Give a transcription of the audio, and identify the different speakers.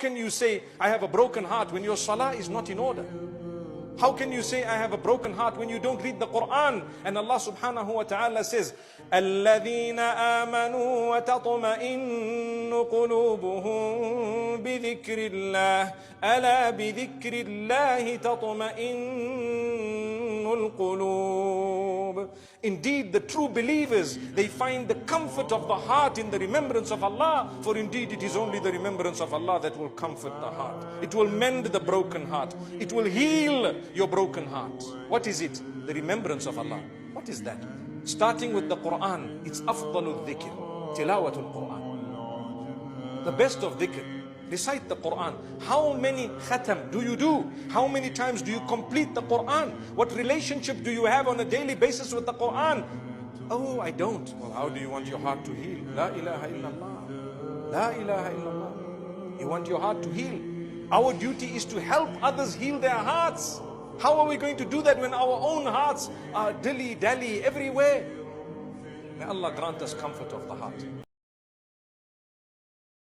Speaker 1: can you say, I have a broken heart, when your salah is not in order? How can you say, I have a broken heart, when you don't read the Quran? And Allah subhanahu wa ta'ala says, الَّذِينَ آمَنُوا وَتَطْمَئِنُّ قُلُوبُهُم بِذِكْرِ اللَّهِ أَلَا بِذِكْرِ اللَّهِ تَطْمَئِنُّ الْقُلُوبُ. Indeed, the true believers, they find the comfort of the heart in the remembrance of Allah. For indeed, it is only the remembrance of Allah that will comfort the heart. It will mend the broken heart. It will heal your broken heart. What is it? The remembrance of Allah. What is that? Starting with the Quran, it's afdalul dhikr, tilawatul Quran. The best of dhikr. Recite the Quran. How many khatam do you do? How many times do you complete the Quran? What relationship do you have on a daily basis with the Quran? Oh, I don't. Well, how do you want your heart to heal? La ilaha illallah. La ilaha illallah. You want your heart to heal. Our duty is to help others heal their hearts. How are we going to do that when our own hearts are dilly-dally everywhere? May Allah grant us comfort of the heart.